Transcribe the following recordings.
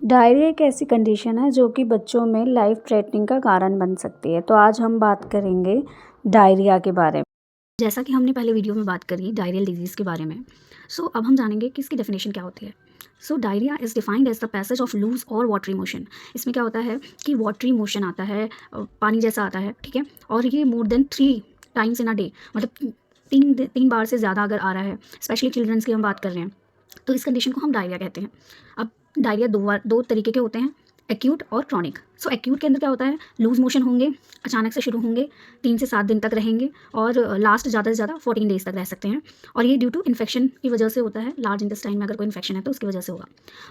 Diarrhoea एक ऐसी condition है जो कि बच्चों में लाइफ थ्रेटनिंग का कारण बन सकती है। तो आज हम बात करेंगे डायरिया के बारे में। जैसा कि हमने पहले वीडियो में बात करी डायरियल डिजीज़ के बारे में। अब हम जानेंगे कि इसकी डेफिनेशन क्या होती है। Diarrhoea is defined as the passage of loose और वाटरी मोशन। इसमें क्या होता है कि वाटरी मोशन आता है, पानी जैसा आता है, ठीक है। और ये मोर than 3 times in a day, मतलब तीन बार से ज़्यादा अगर आ रहा है, स्पेशली चिल्ड्रंस की हम बात कर रहे हैं, तो इस कंडीशन को हम डायरिया कहते हैं। अब डायरिया दो तरीके के होते हैं, एक्यूट और क्रॉनिक। एक्यूट के अंदर क्या होता है, लूज मोशन होंगे, अचानक से शुरू होंगे, 3 से 7 दिन तक रहेंगे और लास्ट ज़्यादा से ज़्यादा 14 डेज तक रह सकते हैं। और ये ड्यू टू इन्फेक्शन की वजह से होता है, लार्ज इंटेस्टाइन में अगर कोई इन्फेक्शन है तो उसकी वजह से होगा।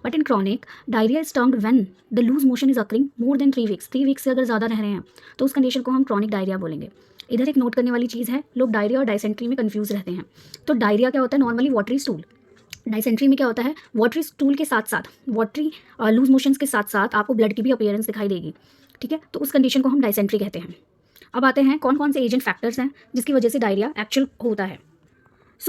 But in chronic, diarrhoea is termed when the loose motion is occurring more than 3 weeks से अगर ज़्यादा रह रहे हैं तो उस कंडीशन को हम क्रॉनिक डायरिया बोलेंगे। इधर एक नोट करने वाली चीज़ है, लोग डायरिया और डायसेंट्री में कन्फ्यूज़ रहते हैं। तो डायरिया क्या होता है, नॉर्मली वाटरी स्टूल। डाइसेंट्री में क्या होता है, वाटरी स्टूल के साथ साथ, वाटरी लूज मोशंस के साथ साथ आपको ब्लड की भी अपीयरेंस दिखाई देगी, ठीक है। तो उस कंडीशन को हम डाइसेंट्री कहते हैं। अब आते हैं कौन कौन से एजेंट फैक्टर्स हैं जिसकी वजह से डायरिया एक्चुअल होता है।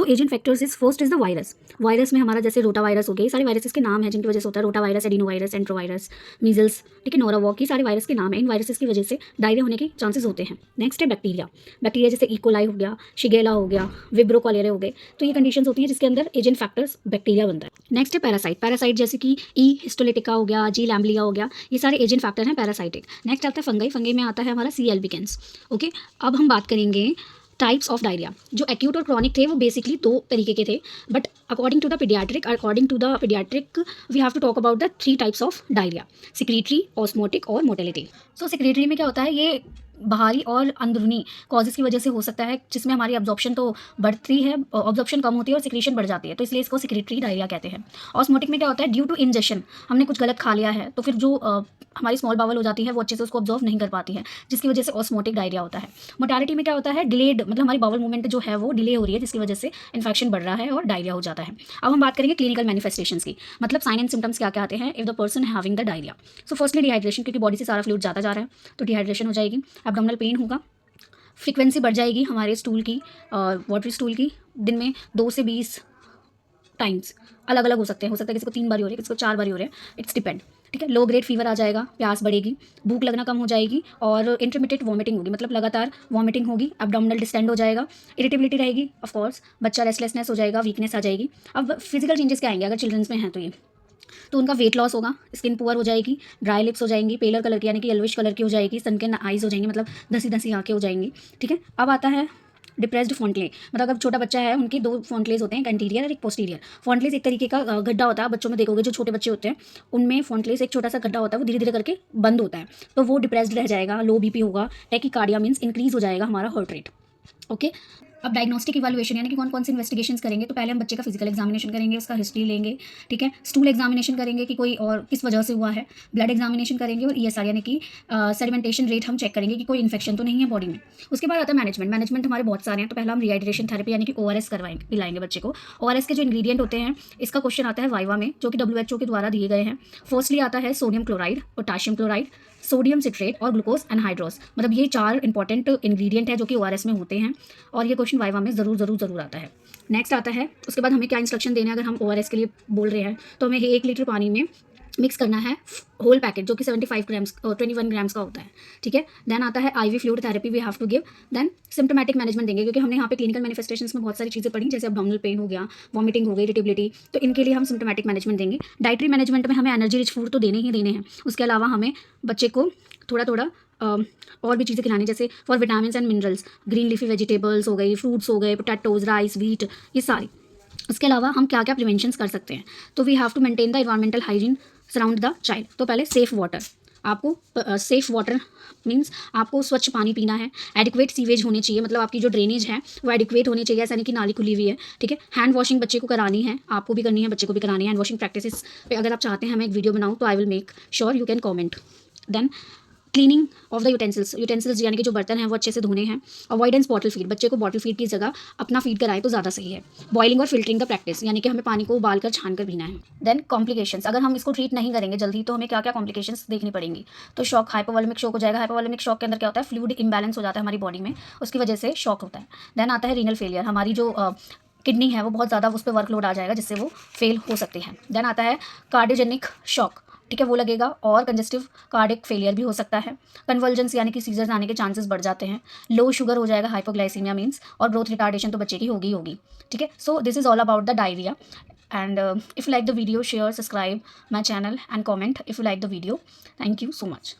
Agent factors is first is the virus. Virus में हमारा जैसे रोटा वायरस हो गया, ये सारे वायरस के नाम है जिनकी वजह से होता है। Rota virus, adeno virus, enterovirus, measles, ठीक है, नोरावॉक, ये सारे वायरस के नाम है। इन वायरसेस की वजह से डायरिया होने के चांसेस होते हैं। नेक्स्ट है बैक्टीरिया। बैक्टीरिया जैसे इकोलाई हो गया, शिगेला हो गया, विब्रो कॉलेरा हो गए, तो ये कंडीशंस होती हैं जिसके अंदर एजेंट फैक्टर्स बैक्टीरिया बनता है। नेक्स्ट है पैरासाइट। पैरासाइट जैसे कि ई हिस्टोलिटिका हो गया, जी लैम्बलिया हो गया, ये सारे एजेंट फैक्टर हैं पैरासाइटिक। नेक्स्ट आता है फंगई। फंगई में आता है हमारा सी एल्बिकेंस। ओके, अब हम बात करेंगे टाइप्स ऑफ डायरिया। जो एक्यूट और क्रॉनिक थे वो बेसिकली 2 तरीके के थे, but according to the paediatric we have to talk about the 3 types of diarrhoea, secretory, osmotic और मोटेलिटी। सिक्रीटरी में क्या होता है, ये बाहरी और अंदरूनी कॉजेज़ की वजह से हो सकता है, जिसमें हमारी अब्जॉर्प्शन तो बढ़ती है, अब्जॉर्प्शन कम होती है और सिक्रीशन बढ़ जाती है, तो इसलिए इसको सिक्रीटरी डायरिया कहते हैं। ऑस्मोटिक में क्या होता है, ड्यू टू इंजेक्शन, हमने कुछ गलत खा लिया है तो फिर जो हमारी स्मॉल बावल हो जाती है वो अच्छे से उसको ऑब्जॉर्व नहीं कर पाती है, जिसकी वजह से ऑस्मोटिक डायरिया होता है। मोटालिटी में क्या होता है, डिलेड, मतलब हमारी बावल मूवमेंट जो है वो डिले हो रही है, जिसकी वजह से इन्फेक्शन बढ़ रहा है और डायरिया हो जाता है। अब हम बात करेंगे क्लिनिकल मैनिफेस्टेशंस की, मतलब साइन एंड सिम्टम्स क्या क्या आते हैं if the person having the diarrhoea. Firstly dehydration, क्योंकि बॉडी से सारा फ्लूइड जाता जा रहा है तो डिहाइड्रेशन हो जाएगी। एब्डोमिनल पेन होगा, फ्रीक्वेंसी बढ़ जाएगी हमारे स्टूल की, वाटरी स्टूल की, दिन में 2 से 20 टाइम्स अलग अलग हो सकते हैं। किसी को 3 बार हो रही है, किसी को 4 बार हो रहे हैं, इट्स डिपेंड, ठीक है। लो ग्रेड फीवर आ जाएगा, प्यास बढ़ेगी, भूख लगना कम हो जाएगी और इंटरमिटेंट वॉमिटिंग होगी, मतलब लगातार वॉमिटिंग होगी, एब्डोमिनल डिस्टेंड हो जाएगा, इरिटेबिलिटी रहेगी, ऑफ कोर्स बच्चा रेस्टलेसनेस हो जाएगा, वीकनेस आ जाएगी। अब फिजिकल चेंजेस क्या आएंगे अगर चिल्ड्रंस में हैं तो उनका वेट लॉस होगा, स्किन पुअर हो जाएगी, ड्राई लिप्स हो जाएंगी, पेलर कलर की यानी कि येलोइश कलर की हो जाएगी, सनकेन आइज हो जाएंगी, मतलब धसी धसी आंखें हो जाएंगी, ठीक है। अब आता है डिप्रेस्ड फॉन्टले, मतलब अगर छोटा बच्चा है उनके 2 फॉन्टलेज होते हैं, एक एंटीरियर और एक पोस्टीरियर। फॉन्टलेज एक तरीके का गड्ढा होता है, बच्चों में देखोगे जो छोटे बच्चे होते हैं उनमें फॉन्टलेज एक छोटा सा गड्ढा होता है, वो धीरे धीरे करके बंद होता है, तो वो डिप्रेस्ड रह जाएगा, लो बीपी होगा, टैकीकार्डिया मीन्स इंक्रीज हो जाएगा हमारा हार्ट रेट। ओके, अब डायग्नोस्टिक इवैल्यूएशन यानी कि कौन कौन सी इन्वेस्टिगेशंस करेंगे, तो पहले हम बच्चे का फिजिकल एग्जामिनेशन करेंगे, उसका हिस्ट्री लेंगे, ठीक है। स्टूल एग्जामिनेशन करेंगे कि कोई और किस वजह से हुआ है, ब्लड एग्जामिनेशन करेंगे और ईएसआर यानी कि सेडिमेंटेशन रेट हम चेक करेंगे कि कोई इन्फेक्शन तो नहीं है बॉडी में। उसके बाद आता है मैनेजमेंट हमारे बहुत सारे हैं, तो पहला हम रिहाइड्रेशन थेरेपी यानी कि ओआरएस करवाएंगे, पिलाएंगे बच्चे को। ओआरएस के जो इंग्रीडिएंट होते हैं, इसका क्वेश्चन आता है वाइवा में, जो कि WHO के द्वारा दिए गए हैं। फर्स्टली आता है sodium chloride, potassium chloride, sodium citrate और ग्लूकोज एनहाइड्रोस, मतलब ये 4 इंपॉर्टेंट इंग्रेडिएंट है जो कि ओआरएस में होते हैं और ये क्वेश्चन वाइवा में ज़रूर आता है। नेक्स्ट आता है, उसके बाद हमें क्या इंस्ट्रक्शन देना है अगर हम ओआरएस के लिए बोल रहे हैं, तो हमें 1 लीटर पानी में मिक्स करना है होल पैकेट, जो कि 75 ग्राम्स 21 ग्राम्स का होता है, ठीक है। देन आता है IV fluid therapy we have to give. Then symptomatic management देंगे, क्योंकि हमने यहाँ पे क्लिनिकल मैनिफेस्टेशंस में बहुत सारी चीज़ें पढ़ी, जैसे अब्डोमिनल पेन हो गया, वॉमिटिंग हो गई, इरिटेबिलिटी, तो इनके लिए हम सिम्टोमेटिक मैनेजमेंट देंगे। डाइटरी मैनेजमेंट में हमें एनर्जी रिच फूड तो देने ही देने हैं, उसके अलावा हमें बच्चे को थोड़ा और भी चीज़ें खिलानी, जैसे for vitamin and minerals, green leafy vegetables हो गई, फ्रूट्स हो गए, पोटैटोज, राइस, व्हीट, ये सारी। उसके अलावा हम क्या क्या प्रिवेंशंस कर सकते हैं, तो we have to maintain the environmental hygiene surround the child. तो पहले सेफ वाटर, आपको सेफ वाटर मीन्स आपको स्वच्छ पानी पीना है, एडिक्वेट सीवेज होनी चाहिए, मतलब आपकी जो ड्रेनेज है वो एडिक्वेट होनी चाहिए, ऐसा नहीं कि नाली खुली हुई है, ठीक है। हैंड वॉशिंग बच्चे को करानी है, आपको भी करनी है, बच्चे को भी करानी है। हैंड वॉशिंग प्रैक्टिसेस पे अगर आप चाहते हैं मैं एक वीडियो बनाऊँ तो I will make sure you can comment. Then cleaning of the utensils यानी कि जो बर्तन हैं वो अच्छे से धोने हैं। अवॉइडेंस बॉटल फीड, बच्चे को बॉटल फीड की जगह अपना फीड कराएं तो ज़्यादा सही है। बॉइलिंग और फिल्टरिंग का प्रैक्टिस, यानी कि हमें पानी को उबाल कर छान कर पीना है। देन कॉम्प्लिकेशंस, अगर हम इसको ट्रीट नहीं करेंगे जल्दी तो हमें क्या क्या कॉम्प्लिकेशंस देखनी पड़ेंगी, तो शॉक, हाइपोवॉलेमिक शॉक हो जाएगा। हाइपोवॉलेमिक शॉक के अंदर क्या होता है, फ्लूइड इम्बैलेंस हो जाता है हमारी बॉडी में, उसकी वजह से शॉक होता है। देन आता है रीनल फेलियर, हमारी जो किडनी है वो बहुत ज़्यादा उस पर वर्कलोड आ जाएगा जिससे वो फेल हो सकती है। देन आता है कार्डियोजेनिक शॉक, ठीक है, वो लगेगा, और कंजेस्टिव कार्डियक फेलियर भी हो सकता है। कन्वल्जेंस यानी कि सीजर्स आने के चांसेस बढ़ जाते हैं। लो शुगर हो जाएगा, हाइपोग्लाइसीमिया मीन्स, और ग्रोथ रिटार्डेशन तो बच्चे की होगी ही होगी। ठीक है, so this is all about the diarrhoea. And if you like the video, share, subscribe my channel and comment if you like the video. Thank you so much.